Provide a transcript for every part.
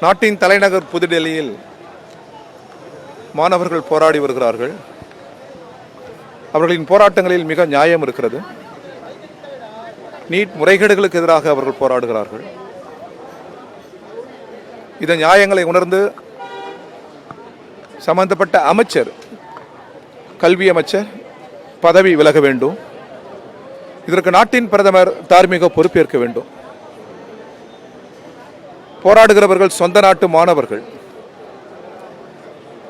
நாட்டின் தலைநகர் புதுடெல்லியில் மாணவர்கள் போராடி வருகிறார்கள். அவர்களின் போராட்டங்களில் மிக நியாயம் இருக்கிறது. நீட் முறைகேடுகளுக்கு எதிராக அவர்கள் போராடுகிறார்கள். இந்த நியாயங்களை உணர்ந்து சம்பந்தப்பட்ட அமைச்சர், கல்வி அமைச்சர் பதவி விலக வேண்டும். இதற்கு நாட்டின் பிரதமர் தார்மீக பொறுப்பேற்க வேண்டும். போராடுகிறவர்கள் சொந்த நாட்டு மாணவர்கள்.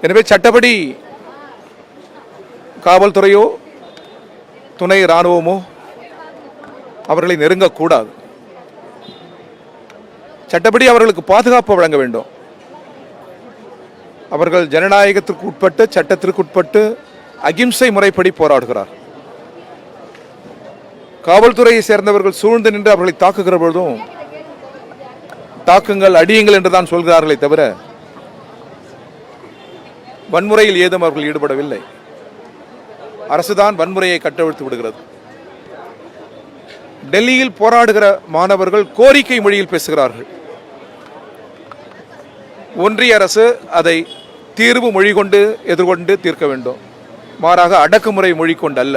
எனவே சட்டப்படி காவல்துறையோ துணை இராணுவமோ அவர்களை நெருங்கக்கூடாது. சட்டப்படி அவர்களுக்கு பாதுகாப்பு வழங்க வேண்டும். அவர்கள் ஜனநாயகத்திற்கு உட்பட்டு, சட்டத்திற்கு உட்பட்டு அகிம்சை முறைப்படி போராடுகிறார். காவல்துறையை சேர்ந்தவர்கள் சூழ்ந்து நின்று அவர்களை தாக்குகிற பொழுதும் தாக்குங்கள், அடியுங்கள் என்றுதான் சொல்கிறார்களே தவிர வன்முறையில் ஏதும் அவர்கள் ஈடுபடவில்லை. அரசுதான் வன்முறையை கட்டவிழ்த்து விடுகிறது. டெல்லியில் போராடுகிற மாணவர்கள் கோரிக்கை மொழியில் பேசுகிறார்கள். ஒன்றிய அரசு அதை தீர்வு மொழி கொண்டு எதிர்கொண்டு தீர்க்க வேண்டும், மாறாக அடக்குமுறை மொழி கொண்டு அல்ல.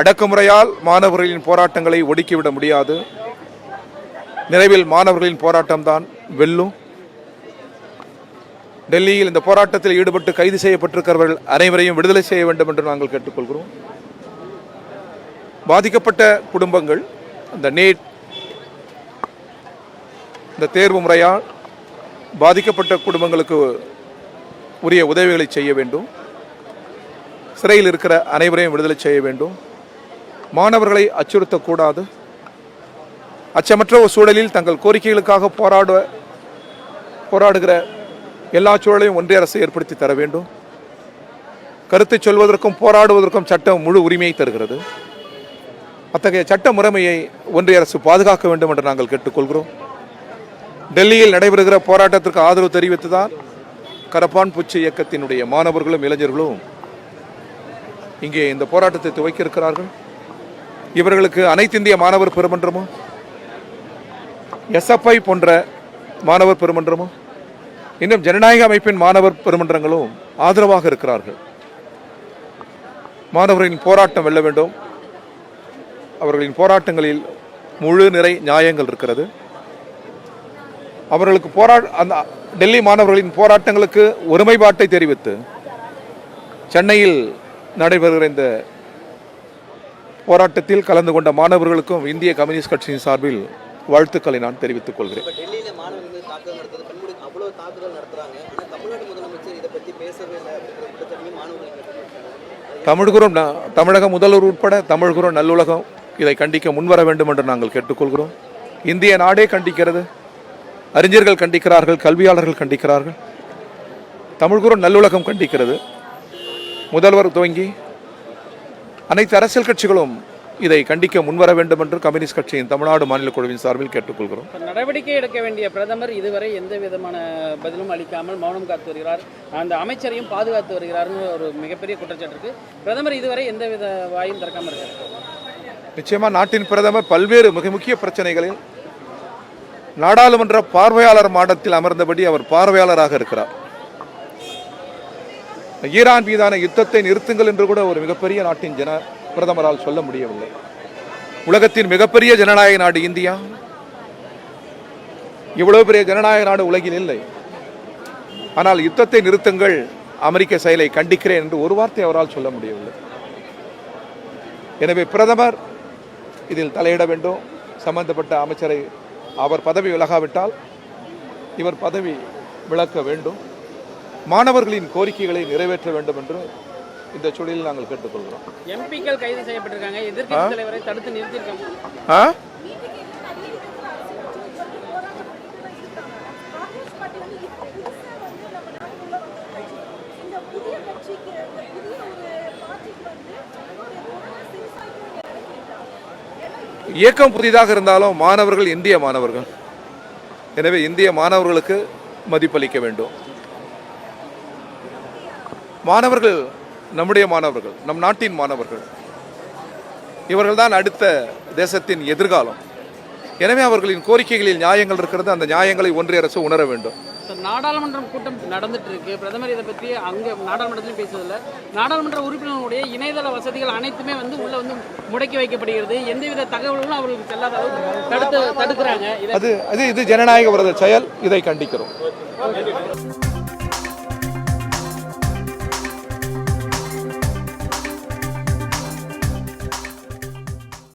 அடக்குமுறையால் மாணவர்களின் போராட்டங்களை ஒடுக்கிவிட முடியாது. நிறைவில் மாணவர்களின் போராட்டம்தான் வெல்லும். டெல்லியில் இந்த போராட்டத்தில் ஈடுபட்டு கைது செய்யப்பட்டிருக்கிறவர்கள் அனைவரையும் விடுதலை செய்ய வேண்டும் என்று நாங்கள் கேட்டுக்கொள்கிறோம். பாதிக்கப்பட்ட குடும்பங்கள் இந்த நீட், இந்த தேர்வு முறையால் பாதிக்கப்பட்ட குடும்பங்களுக்கு உரிய உதவிகளை செய்ய வேண்டும். சிறையில் இருக்கிற அனைவரையும் விடுதலை செய்ய வேண்டும். மாணவர்களை அச்சுறுத்தக்கூடாது. அச்சமற்ற ஒரு சூழலில் தங்கள் கோரிக்கைகளுக்காக போராடுகிற எல்லா சூழலையும் ஒன்றிய அரசு ஏற்படுத்தி தர வேண்டும். கருத்தை சொல்வதற்கும் போராடுவதற்கும் சட்டம் முழு உரிமையை தருகிறது. அத்தகைய சட்ட முறைமையை ஒன்றிய அரசு பாதுகாக்க வேண்டும் என்று நாங்கள் கேட்டுக்கொள்கிறோம். டெல்லியில் நடைபெறுகிற போராட்டத்திற்கு ஆதரவு தெரிவித்துதான் கரப்பான் பூச்சி இயக்கத்தினுடைய மாணவர்களும் இளைஞர்களும் இங்கே இந்த போராட்டத்தை துவக்கி இருக்கிறார்கள். இவர்களுக்கு அனைத்து இந்திய மாணவர் பெருமன்றமும், எஸ்எஃப்ஐ போன்ற மாணவர் பெருமன்றமும், இன்னும் ஜனநாயக அமைப்பின் மாணவர் பெருமன்றங்களும் ஆதரவாக இருக்கிறார்கள். மாணவர்களின் போராட்டம் வெல்ல வேண்டும். அவர்களின் போராட்டங்களில் முழு நிறை நியாயங்கள் இருக்கிறது. அவர்களுக்கு அந்த டெல்லி மாணவர்களின் போராட்டங்களுக்கு ஒருமைப்பாட்டை தெரிவித்து சென்னையில் நடைபெறுகிற இந்த போராட்டத்தில் கலந்து கொண்ட மாணவர்களுக்கும் இந்திய கம்யூனிஸ்ட் கட்சியின் சார்பில் வாழ்த்துக்களை நான் தெரிவித்துக் கொள்கிறேன். தமிழக முதல்வர் உட்பட தமிழ்குரு நல்லுலகம் இதை கண்டிக்க முன்வர வேண்டும் என்று நாங்கள் கேட்டுக்கொள்கிறோம். இந்திய நாடே கண்டிக்கிறது. அறிஞர்கள் கண்டிக்கிறார்கள், கல்வியாளர்கள் கண்டிக்கிறார்கள், தமிழ்குரு நல்லுலகம் கண்டிக்கிறது. முதல்வர் துவங்கி அனைத்து அரசியல் கட்சிகளும் இதை கண்டிக்க முன்வர வேண்டும் என்று கம்யூனிஸ்ட் கட்சியின் தமிழ்நாடு மாநில குழுவின் சார்பில் கேட்டுக்கொள்கிறோம். நடவடிக்கை எடுக்க வேண்டிய பிரதமர் இதுவரை எந்த விதமான பதிலும் அளிக்காமல் மௌனம் காத்து வருகிறார். அந்த அமைச்சரையும் பாதுகாத்து வருகிறார்னு ஒரு மிகப்பெரிய குற்றச்சாட்டு இருக்கு. பிரதமர் இதுவரை எந்த வித வாயும் திறக்காமல் இருக்கார். நிச்சயமா நாட்டின் பிரதமர் பல்வேறு மிக முக்கிய பிரச்சனைகளில் நாடாளுமன்ற பார்வையாளர் மாடத்தில் அமர்ந்தபடி அவர் பார்வையாளராக இருக்கிறார். ஈரான் மீதான யுத்தத்தை நிறுத்துங்கள் என்று கூட ஒரு மிகப்பெரிய நாட்டின் பிரதமரால் சொல்ல முடியவில்லை. உலகத்தின் மிகப்பெரிய ஜனநாயக நாடு இந்தியா. இவ்வளவு பெரிய ஜனநாயக நாடு உலகில் இல்லை. ஆனால் யுத்தத்தை நிறுத்துங்கள், அமெரிக்க செயலை கண்டிக்கிறேன் என்று ஒரு வார்த்தை அவரால் சொல்ல முடியவில்லை. எனவே பிரதமர் இதில் தலையிட வேண்டும். சம்பந்தப்பட்ட அமைச்சரை அவர் பதவி விலகாவிட்டால் இவர் பதவி விலக்க வேண்டும். மாணவர்களின் கோரிக்கைகளை நிறைவேற்ற வேண்டும் என்று இந்த சூழலில் நாங்கள் கேட்டுக்கொள்கிறோம். எம்பிக்கள் கைது செய்யப்பட்டிருக்காங்க. எதிர்க்கட்சி தலைவரை தடுத்து நிறுத்தியிருக்காங்க. இயக்கம் புதிதாக இருந்தாலும் மாணவர்கள் இந்திய மாணவர்கள். எனவே இந்திய மாணவர்களுக்கு மதிப்பளிக்க வேண்டும். மாணவர்கள் நம்முடைய மாணவர்கள், நம் நாட்டின் மாணவர்கள். இவர்கள்தான் அடுத்த தேசத்தின் எதிர்காலம். எனவே அவர்களின் கோரிக்கைகளில் நியாயங்கள் இருக்கிறது. அந்த நியாயங்களை ஒன்றிய அரசு உணர வேண்டும். நாடாளுமன்றம் கூட்டம் நடந்துட்டு இருக்கு. பிரதமர் இதை பற்றி அங்கே நாடாளுமன்றத்திலும் பேசுவதில்ல. நாடாளுமன்ற உறுப்பினர்களுடைய இணையதள வசதிகள் அனைத்துமே உள்ள முடக்கி வைக்கப்படுகிறது. எந்தவித தகவல்களும் அவர்களுக்கு செல்லாத அளவுக்கு தடுக்கிறாங்க. இது ஜனநாயக விரோத செயல். இதை கண்டிக்கிறோம்.